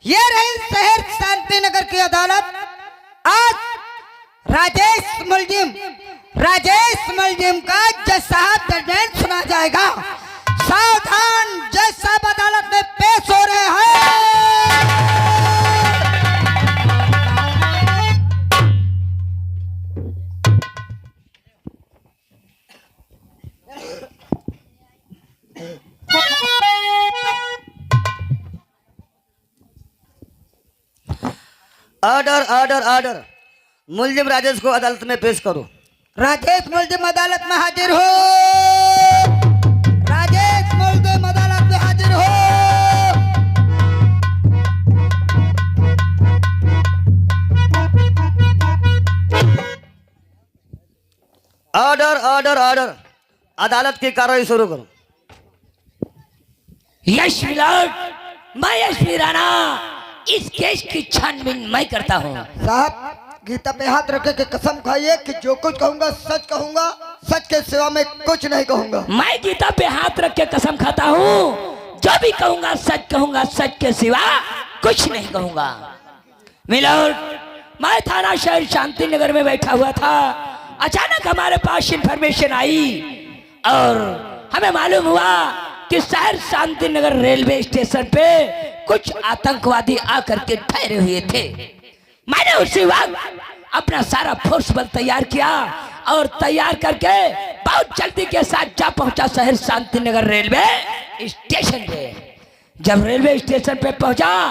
ये रही शहर शांति नगर की अदालत। आज राजेश मुलजिम का जज साहब जजमेंट सुना जाएगा। सावधान, जज साहब अदालत में पेश हो रहे हैं। Order order order. मुलजिम राजेश को अदालत में पेश करो। राजेश मुलजिम अदालत में हाजिर हो। राजेश मुलजिम अदालत में हाजिर हो। Order order order. अदालत की कार्रवाई शुरू करो। यश मिलर्ड, मैं यशवी राणा इस केस की छानबीन मैं करता हूँ। साहब, गीता पे हाथ रखे के कसम खाइए कि जो कुछ कहूंगा सच कहूंगा, सच के सिवा में कुछ नहीं कहूंगा। मैं गीता पे हाथ रख के कसम खाता हूँ, जो भी कहूंगा, सच के सिवा कुछ नहीं कहूंगा। मिलर्ड, मैं थाना शहर शांति नगर में बैठा हुआ था। अचानक हमारे पास इंफॉर्मेशन आई और हमें मालूम हुआ कि शहर शांति नगर रेलवे स्टेशन पे कुछ आतंकवादी आकर के ठहरे हुए थे। मैंने उसी वक्त अपना सारा फोर्स बल तैयार किया और तैयार करके बहुत जल्दी के साथ जा पहुंचा शहर शांति नगर रेलवे स्टेशन पे। जब रेलवे स्टेशन पे पहुंचा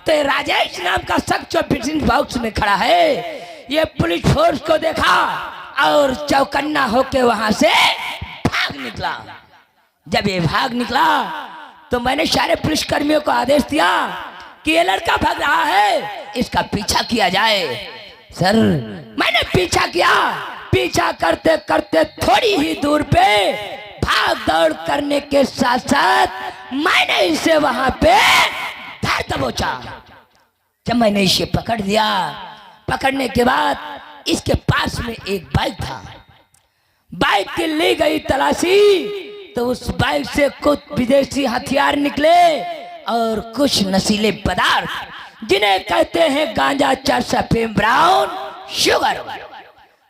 तो राजेश नाम का शख्स जो बिजनेस बॉक्स में खड़ा है, ये पुलिस फोर्स को देखा और चौकन्ना होके वहां से भाग निकला। जब ये भाग निकला तो मैंने सारे पुलिस कर्मियों को आदेश दिया कि ये लड़का भाग रहा है, इसका पीछा किया जाए। सर, मैंने पीछा किया। पीछा करते करते थोड़ी ही दूर पे भाग दौड़ करने के साथ साथ मैंने इसे वहां पे धर दबोचा। जब मैंने इसे पकड़ लिया, पकड़ने के बाद इसके पास में एक बाइक था। बाइक की ली गई तलाशी तो उस बाइक से कुछ विदेशी हथियार निकले और कुछ नशीले पदार्थ जिन्हें कहते हैं गांजा, चरस, अफीम, ब्राउन शुगर।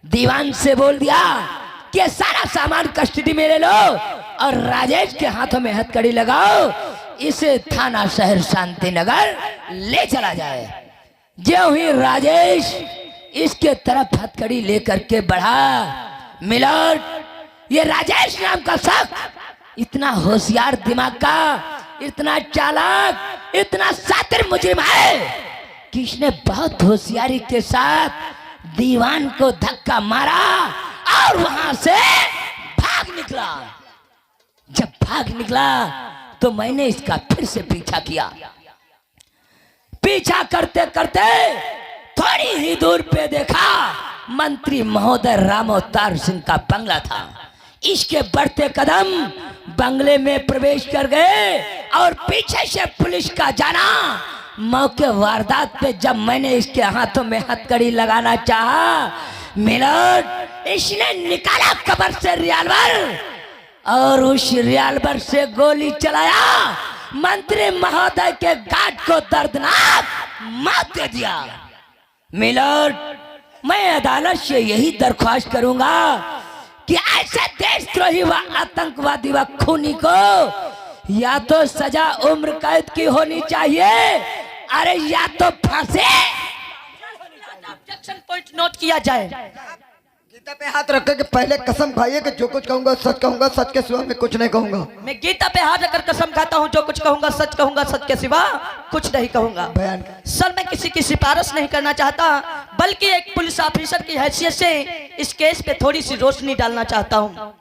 दीवान से बोल दिया कि ये सारा सामान कस्टडी में ले लो और राजेश के हाथों में हथकड़ी लगाओ, इसे थाना शहर शांति नगर ले चला जाए। जो ही राजेश इसके तरफ हथकड़ी लेकर के बढ़ा, मिलर्ड, ये राजेश नाम का शख्स इतना होशियार दिमाग का, इतना चालाक, इतना शातिर मुजरिम है कि इसने बहुत होशियारी के साथ दीवान को धक्का मारा और वहां से भाग निकला। जब भाग निकला तो मैंने इसका फिर से पीछा किया। पीछा करते करते थोड़ी ही दूर पे देखा मंत्री महोदय राम अवतार सिंह का बंगला था। इसके बढ़ते कदम बंगले में प्रवेश कर गए और पीछे से पुलिस का जाना। मौके वारदात पे जब मैंने इसके हाथों में हथकड़ी लगाना चाहा, मिलर्ड, इसने निकाला कबर से रिवॉल्वर और उस रिवॉल्वर से गोली चलाया। मंत्री महोदय के गार्ड को दर्दनाक मौत दे दिया। मिलर्ड, मैं अदालत से यही दरख्वास्त करूंगा कि ऐसे देशद्रोही व आतंकवादी व खूनी को या तो सजा उम्र कैद की होनी चाहिए, अरे या तो फांसी। ऑब्जेक्शन पॉइंट नोट किया जाए। गीता पे हाथ रख के पहले कसम खाइए कि जो कुछ कहूंगा सच कहूंगा, सच के सिवा में कुछ नहीं कहूंगा। मैं गीता पे हाथ रखकर कसम खाता हूँ, जो कुछ कहूंगा, सच के सिवा कुछ नहीं कहूंगा। बयान सर, मैं किसी की सिफारिश नहीं करना चाहता, बल्कि एक पुलिस ऑफिसर की हैसियत से इस केस पे थोड़ी सी रोशनी डालना चाहता हूँ।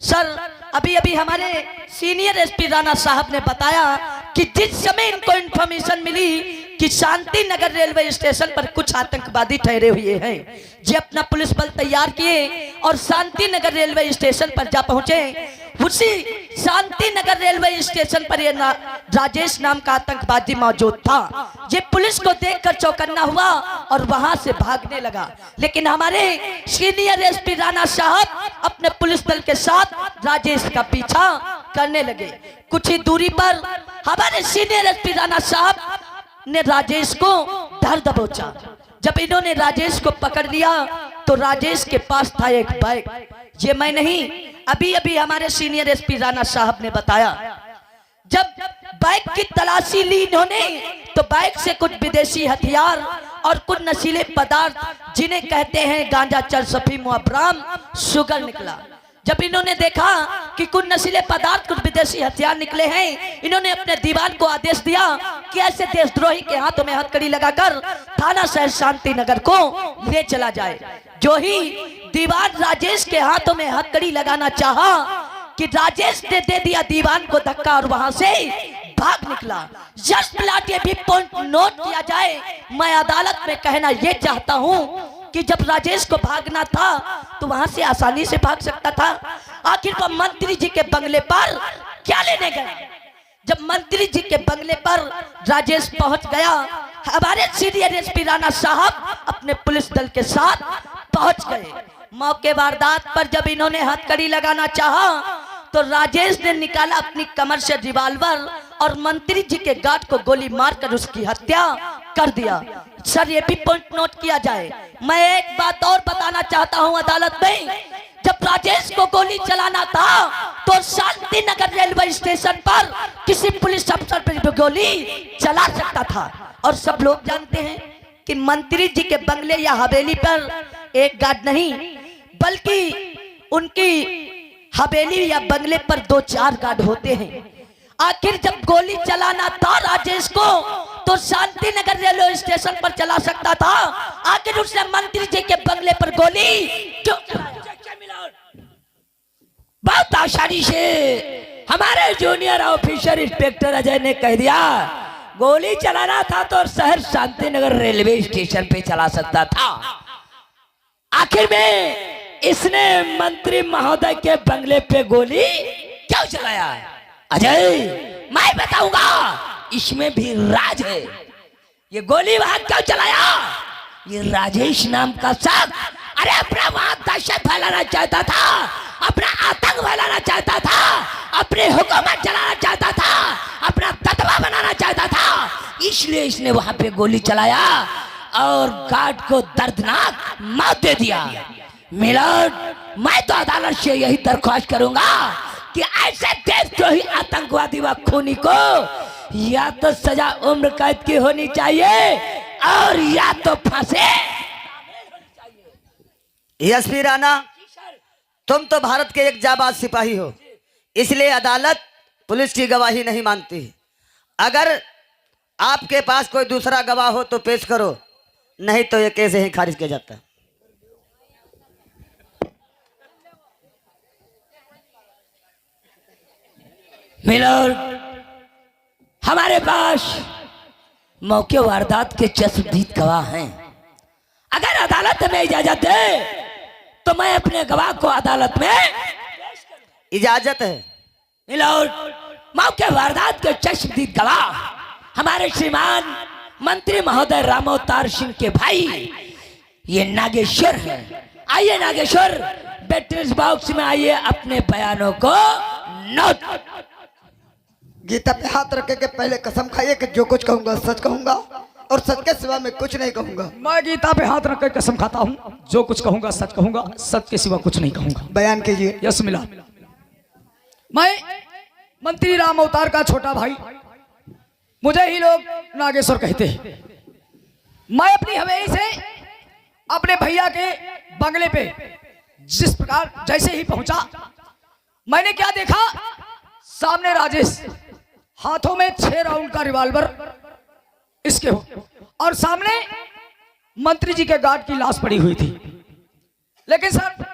सर, अभी अभी हमारे सीनियर एसपी राणा साहब ने बताया कि जिस समय इनको इन्फॉर्मेशन मिली कि शांति नगर रेलवे स्टेशन पर कुछ आतंकवादी ठहरे हुए हैं, जे अपना पुलिस बल तैयार किए और शांति नगर रेलवे स्टेशन पर जा पहुंचे। उसी शांति नगर रेलवे स्टेशन पर ये राजेश नाम का आतंकवादी मौजूद था। ये पुलिस को देखकर चौकन्ना हुआ और वहां से भागने लगा। लेकिन हमारे सीनियर एसपी राणा साहब अपने पुलिस दल के साथ राजेश का पीछा करने लगे। कुछ ही दूरी पर हमारे सीनियर एसपी राणा साहब ने राजेश को धर दबोचा। जब इन्होंने राजेश को पकड़ लिया तो राजेश के पास था एक बैग। ये मैं नहीं, अभी अभी हमारे सीनियर एसपी राणा साहब ने बताया। जब बैग की तलाशी ली इन्होंने तो बैग से कुछ विदेशी हथियार और कुछ नशीले पदार्थ जिन्हें कहते हैं गांजा, चरस, अफीम, अफराम, शुगर निकला। जब इन्होंने देखा कि कुछ नशीले पदार्थ, कुछ विदेशी हथियार निकले हैं, इन्होंने अपने दीवान को आदेश दिया कि ऐसे देशद्रोही के हाथों में हथकड़ी लगाकर थाना शहर शांति नगर को ले चला जाए। जो ही दीवान राजेश के हाथों में हथकड़ी लगाना चाहा कि राजेश ने दे दिया दीवान को धक्का और वहां से भाग निकला। जस्ट प्लाट ये भी पॉइंट नोट किया जाए, मैं अदालत में कहना ये चाहता हूं कि जब राजेश को भागना था तो वहां से आसानी से भाग सकता था। आखिर वह मंत्री जी के बंगले पर क्या लेने गए? जब मंत्री जी के बंगले पर राजेश पहुंच गया, हमारे सीनियर एसपी राणा साहब अपने पुलिस दल के साथ पहुंच गए। मौके वारदात पर जब इन्होंने हथकड़ी लगाना चाहा तो राजेश ने निकाला अपनी कमर से रिवाल्वर और मंत्री जी के गार्ड को गोली मारकर उसकी हत्या कर दिया। सर ये भी पॉइंट नोट किया जाए। मैं एक बात और बताना चाहता हूं अदालत में, जब राजेश को गोली चलाना था तो शांति नगर रेलवे स्टेशन पर किसी पुलिस अफसर पर भी गोली चला सकता था। और सब लोग जानते हैं कि मंत्री जी के बंगले या हवेली पर एक गार्ड नहीं बल्कि उनकी हवेली या बंगले पर 2-4 गार्ड होते हैं। आखिर जब गोली चलाना था राजेश को तो शांति नगर रेलवे स्टेशन पर चला सकता था, आखिर उसने मंत्री जी के बंगले पर गोली क्यों चलाई? बहुत आसानी से हमारे जूनियर ऑफिसर इंस्पेक्टर अजय ने कह दिया गोली चलाना था तो शहर शांति नगर रेलवे स्टेशन पे चला सकता था। आखिर में इसने मंत्री महोदय के बंगले पे गोली क्यों चलाया? अजय मैं बताऊंगा, इसमें भी राज है। ये गोली वहां क्यों चलाया? ये राजेश नाम का शख्स अरे अपना वहां दहशत फैलाना चाहता था, अपना आतंक फैलाना चाहता था, अपनी हुकूमत चलाना चाहता था, अपना दबदबा बनाना चाहता था, इसलिए इसने वहां पे गोली चलाया और गार्ड को दर्दनाक मौत दे दिया। मिलर्ड, मैं तो अदालत से यही दरख्वास्त करूंगा कि ऐसे देशद्रोही आतंकवादी व खूनी को या तो सजा उम्र कैद की होनी चाहिए और या तो फांसी। एसपी राणा, तुम तो भारत के एक जाबाज सिपाही हो, इसलिए अदालत पुलिस की गवाही नहीं मानती। अगर आपके पास कोई दूसरा गवाह हो तो पेश करो, नहीं तो ये केस ही खारिज किया जाता है। मिलर, हमारे पास मौके वारदात के चश्मदीद गवाह हैं। अगर अदालत में इजाजत दे तो मैं अपने गवाह को अदालत में इजाजत है। मिलर, मौके वारदात के चश्मदीद गवाह हमारे श्रीमान मंत्री महोदय रामोवतार सिंह के भाई ये नागेश्वर है। आइए नागेश्वर, बैटरीज बॉक्स में आइए, अपने बयानों को नोट। गीता पे हाथ रखे के पहले कसम खाइए कि जो कुछ कहूंगा सच कहूंगा और सच के सिवा मैं कुछ नहीं कहूंगा। मैं गीता पे हाथ रखकर कसम खाता हूँ, जो कुछ कहूंगा सच कहूंगा, सच के सिवा कुछ नहीं कहूंगा। बयान कीजिए। यस मिला। मैं मंत्री राम अवतार का छोटा भाई, मुझे ही लोग नागेश्वर कहते हैं। मैं अपनी हवेली से अपने भैया के बंगले पे जिस प्रकार जैसे ही पहुंचा, मैंने क्या देखा, सामने राजेश हाथों में 6 राउंड का रिवॉल्वर इसके हो और सामने मंत्री जी के गार्ड की लाश पड़ी हुई थी। लेकिन सर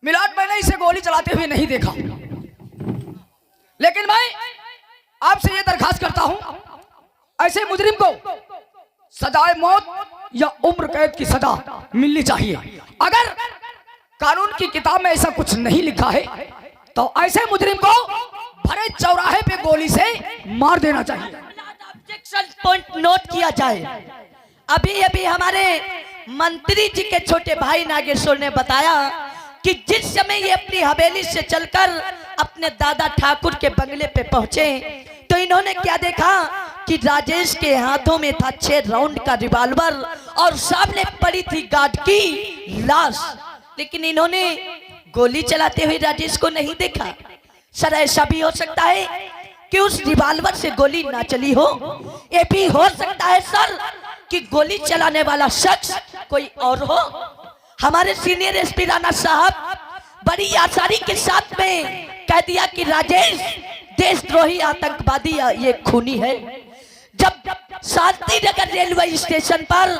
मिलाट, मैंने इसे गोली चलाते हुए नहीं देखा। लेकिन मैं आपसे यह दरखास्त करता हूं, ऐसे मुजरिम को सजाए मौत या उम्र कैद की सजा मिलनी चाहिए। अगर कानून की किताब में ऐसा कुछ नहीं लिखा है तो ऐसे मुजरिम को भरे चौराहे पे गोली से मार देना चाहिए। ऑब्जेक्शन पॉइंट नोट किया जाए। अभी अभी हमारे मंत्री जी के छोटे भाई नागेश्वर ने बताया कि जिस समय ये अपनी हवेली से चलकर अपने दादा ठाकुर के बंगले पे पहुंचे तो इन्होंने क्या देखा कि राजेश के हाथों में था 6 राउंड का रिवॉल्वर और सामने पड़ी थी गार्ड की लाश, लेकिन इन्होंने गोली चलाते हुए राजेश को नहीं देखा। सर ऐसा भी हो सकता है कि उस रिवॉल्वर से गोली ना चली हो, ये भी हो सकता है सर कि गोली चलाने वाला शख्स कोई और हो। हमारे सीनियर एसपी राणा साहब बड़ी आसानी के साथ में कह दिया कि राजेश देशद्रोही आतंकवादी ये खूनी है। जब शांति नगर रेलवे स्टेशन पर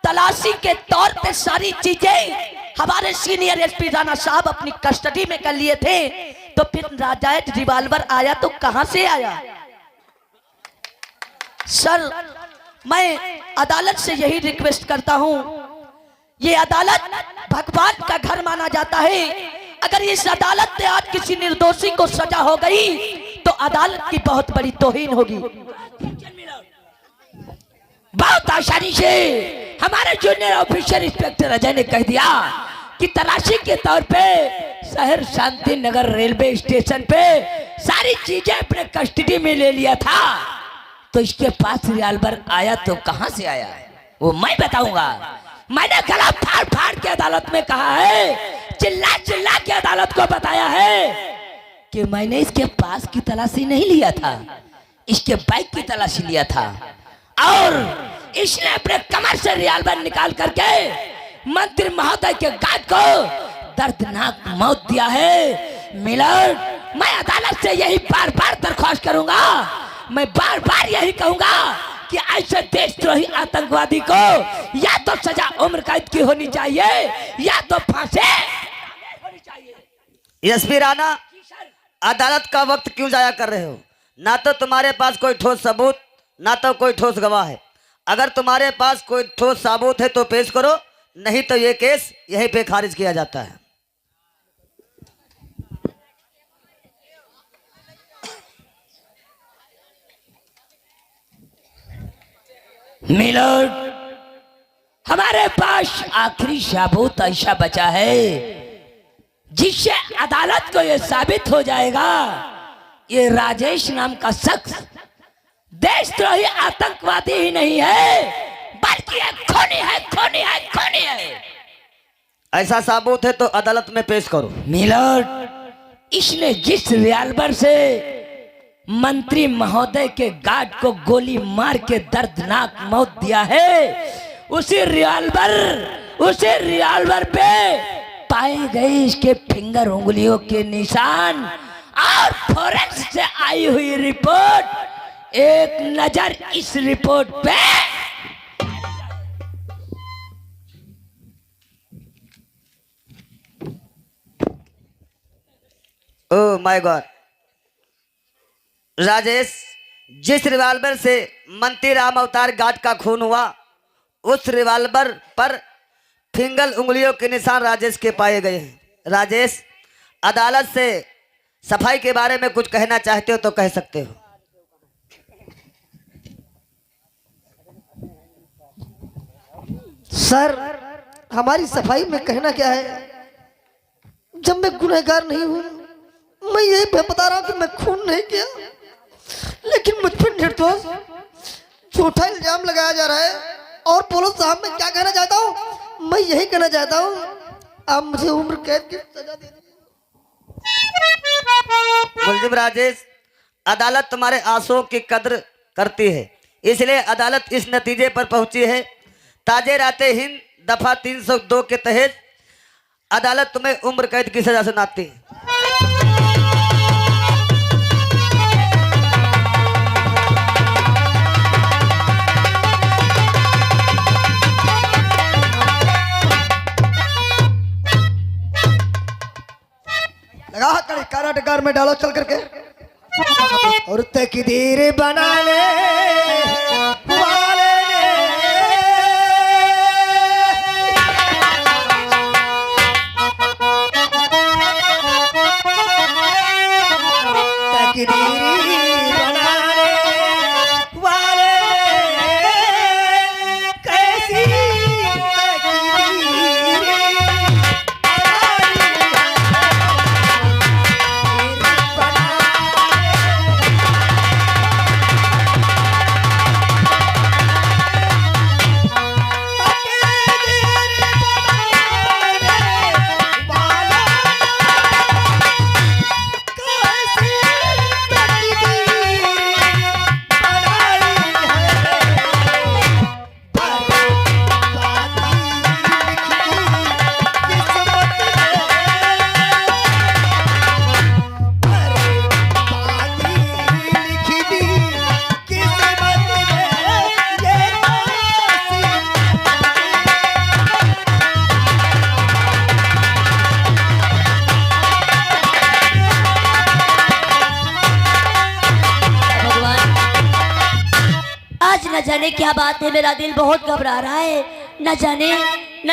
तलाशी के तौर पे सारी चीजें हमारे सीनियर एसपी राणा साहब अपनी कस्टडी में कर लिए थे, तो फिर नाजायज रिवॉल्वर आया तो कहां से आया? सर मैं अदालत से यही रिक्वेस्ट करता हूं, ये अदालत भगवान का घर माना जाता है। अगर इस अदालत में आज किसी निर्दोषी को सजा हो गई तो अदालत की बहुत बड़ी तौहीन होगी। बहुत आसानी से हमारे जूनियर ऑफिसर इंस्पेक्टर अजय ने कह दिया कि तलाशी के तौर पे शहर शांति नगर रेलवे स्टेशन पे सारी चीजें अपने कस्टडी में ले लिया था, तो इसके पास रिवॉल्वर आया तो कहां से आया वो मैं बताऊंगा। मैंने गला फाड़ फाड़ के अदालत में कहा है, चिल्ला चिल्ला के अदालत को बताया है कि मैंने इसके पास की तलाशी नहीं लिया था, इसके बाइक की तलाशी लिया था और इसने अपने कमर से रिवॉल्वर निकाल करके मंत्री महोदय के गार्ड को दर्दनाक मौत दिया है। मिलर, मैं अदालत से यही बार बार दरख्वास्त करूंगा, मैं बार बार यही कहूंगा कि ऐसे देशद्रोही आतंकवादी को या तो सजा उम्र कैद की होनी चाहिए या तो फांसी होनी चाहिए। एसपी राणा, अदालत का वक्त क्यों जाया कर रहे हो? ना तो तुम्हारे पास कोई ठोस सबूत, ना तो कोई ठोस गवाह है। अगर तुम्हारे पास कोई ठोस सबूत है तो पेश करो, नहीं तो ये केस यहीं पे खारिज किया जाता है। मिलोड, हमारे पास आखिरी सबूत ऐसा बचा है जिससे अदालत को यह साबित हो जाएगा ये राजेश नाम का शख्स देशद्रोही आतंकवादी ही नहीं है, बल्कि एक खूनी है, खूनी है, खूनी है। ऐसा सबूत है तो अदालत में पेश करो। मिलोड, इसने जिस रिवॉल्वर से मंत्री महोदय के गार्ड को गोली मार के दर्दनाक मौत दिया है, उसी रिवॉल्वर पे पाए गए इसके फिंगर उंगलियों के निशान और फोरेंसिक से आई हुई रिपोर्ट। एक नजर इस रिपोर्ट पे। ओह माय गॉड, राजेश, जिस रिवॉल्वर से मंत्री राम अवतार गार्ड का खून हुआ, उस रिवॉल्वर पर फिंगर उंगलियों के निशान राजेश के पाए गए हैं। राजेश, अदालत से सफाई के बारे में कुछ कहना चाहते हो तो कह सकते हो। सर, हमारी सफाई में कहना क्या है? जब मैं गुनहगार नहीं हूं, मैं यही बता रहा हूं कि मैं खून नहीं किया, लेकिन मुझ पर निर्दोष झूठा इल्जाम लगाया जा रहा है। और पुलिस साहब, मैं क्या कहना चाहता हूं? मैं यही कहना चाहता हूं, आप मुझे उम्र कैद की सजा दे दीजिए। मुलजिम राजेश, अदालत तुम्हारे आंसुओं की कद्र करती है, इसलिए अदालत इस नतीजे पर पहुंची है। ताजे राते हिंद दफा 302 के तहत अदालत तुम्हें उम्र कैद की सजा सुनाती है। लगा कड़ी कारागार में डालो चल करके, और तकदीर बना ले वाले तकदीर बना ले वाले, कैसी तकदीर आज न जाने क्या बात है, मेरा दिल बहुत घबरा रहा है। न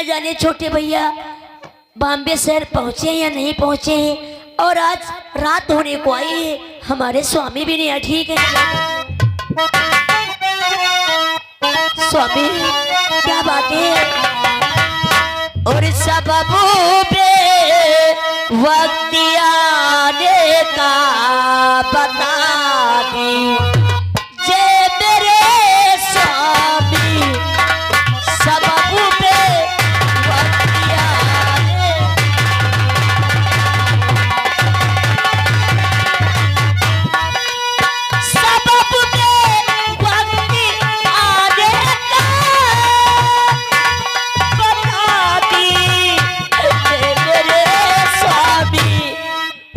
जाने छोटे भैया बॉम्बे शहर पहुंचे या नहीं पहुंचे हैं, और आज रात होने को आई है, हमारे स्वामी भी नहीं है। ठीक है स्वामी, क्या बात है? और सबबों पे वक्त आने का बता दी जे मेरे स्वामी, सबबों पे वक्त आने, सबब पे वक्त आने का बता दी जे मेरे स्वामी,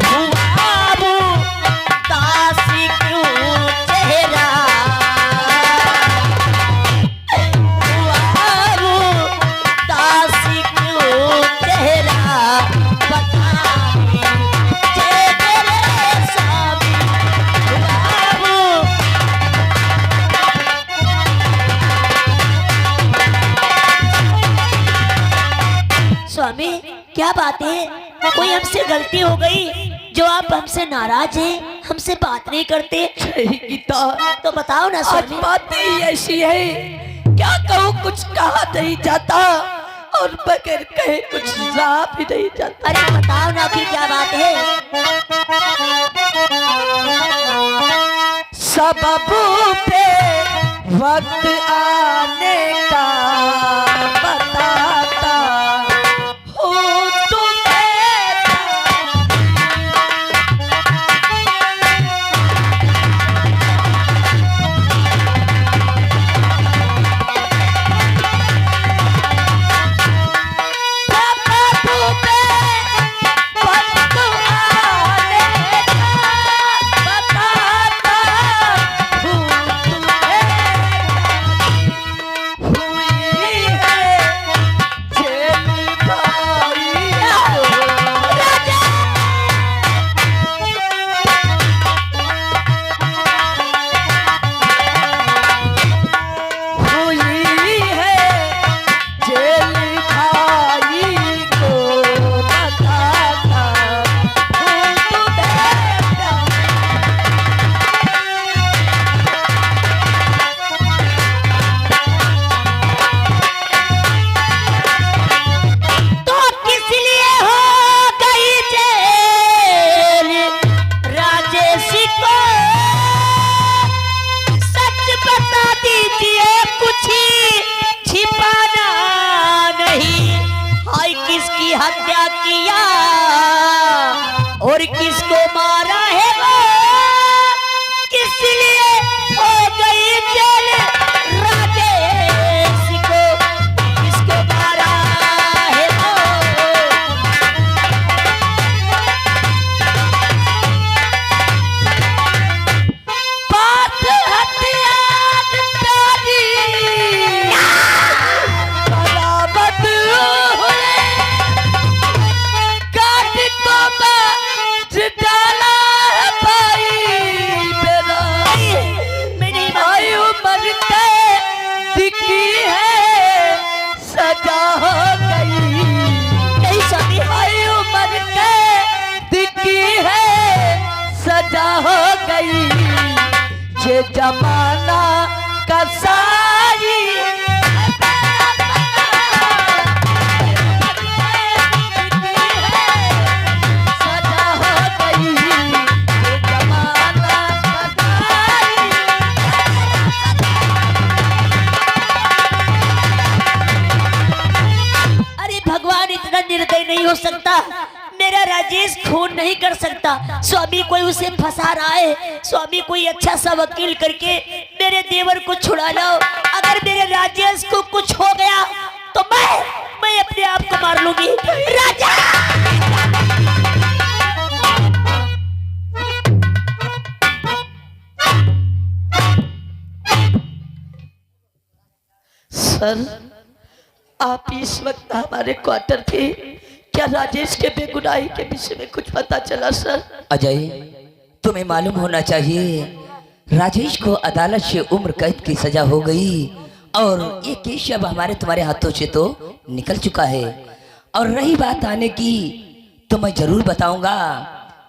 हुआ वो दासी क्यों चेहरा, हुआ वो दासी क्यों चेहरा, बता दी जे मेरे स्वामी, हुआ वो। स्वामी क्या बात है? कोई हमसे गलती हो गई जो आप हमसे नाराज हैं, हमसे बात नहीं करते? गीता, तो बताओ ना आज स्वामी। बात ही ऐसी है, क्या कहूँ, कुछ कहा नहीं जाता और बगैर कहे कुछ रहा भी नहीं जाता। अरे बताओ ना कि क्या बात है? सबबों पे वक्त आने का बताता हूँ तुम्हें। सबबों पे वक्त आने का बताता हूँ तुम्हें। हुई है जेल भाई हुई है जेल भाई को बताता हूँ तुम्हें। तो किस लिए हो गई जेल राजेश को, सच बता दीजिए, कुछ छिपाना नहीं। हाय किसकी हत्या किया और किसको मारा है वो, किस लिए हो गई जेल राजेश को, किसको मारा है वो। बात हथियार प्यारी बरामद हुए, काट को बाज डाला है भाई मेरा। मेरी भाई उम्र के दिखी है सजा हो गई, नहीं स्वामी, भाई उम्र के दिखी है सजा हो गई। ये जमाना का सारी सजा हो गई, ये जमाना का सारी। अरे भगवान इतना निर्दयी नहीं हो सकता, मेरा राजेश खून नहीं कर सकता। स्वामी कोई उसे फंसा रहा है, स्वामी कोई अच्छा सा वकील करके मेरे देवर को छुड़ा लाओ। अगर मेरे राजेश को कुछ हो गया तो मैं अपने आप को मार लूंगी। राजा सर, आप इस वक्त हमारे क्वार्टर थे, क्या राजेश के बेगुनाही के विषय में कुछ पता चला सर? अजय, तुम्हें मालूम होना चाहिए राजेश को अदालत से उम्र कैद की सजा हो गई और ये केस अब हमारे तुम्हारे हाथों से तो निकल चुका है। और रही बात आने की तो मैं जरूर बताऊंगा।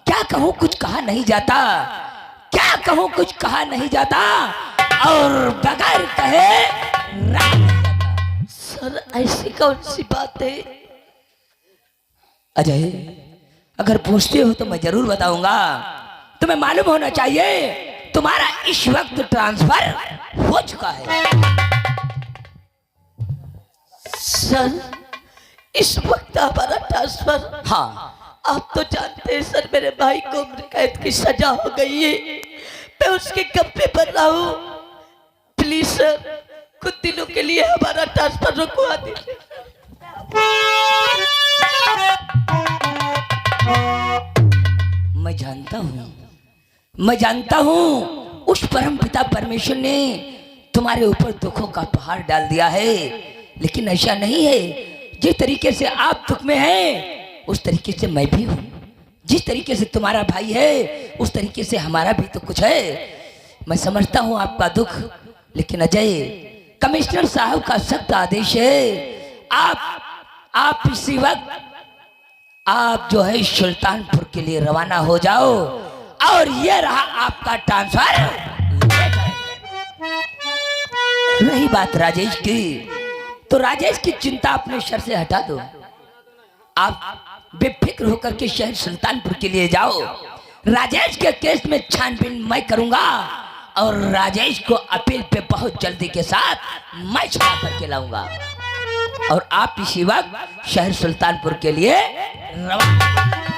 क्या कहूं कुछ कहा नहीं जाता, क्या कहूं कुछ कहा नहीं जाता, और बगैर कहे सर ऐसी कौन सी बात है? अजय, अगर पूछते हो तो मैं जरूर बताऊंगा। तुम्हें मालूम होना चाहिए तुम्हारा इस वक्त ट्रांसफर हो चुका है। सर इस वक्त हमारा ट्रांसफर? हाँ, आप तो जानते हैं सर, मेरे भाई को उम्र कैद की सजा हो गई है। मैं उसके गप्पे पर रहा हूँ। प्लीज सर कुछ दिनों के लिए हमारा ट्रांसफर रुकवा दीजिए। मैं जानता हूँ उस परम पिता परमेश्वर ने तुम्हारे ऊपर दुखों का पहाड़ डाल दिया है, लेकिन ऐसा नहीं है। जिस तरीके से आप दुख में हैं उस तरीके से मैं भी हूँ। जिस तरीके से तुम्हारा भाई है उस तरीके से हमारा भी तो कुछ है। मैं समझता हूँ आपका दुख, लेकिन अजय, कमिश्नर साहब का सख्त आदेश है, आप इसी वक्त आप जो है सुल्तानपुर के लिए रवाना हो जाओ और ये रहा आपका ट्रांसफर। रही बात राजेश की, तो राजेश की चिंता अपने सर से हटा दो। आप बेफिक्र होकर के शहर सुल्तानपुर के लिए जाओ। राजेश के केस में छानबीन मैं करूंगा और राजेश को अपील पे बहुत जल्दी के साथ मैं छुड़ा करके लाऊंगा और आप इसी वक्त शहर सुल्तानपुर के लिए रवाना।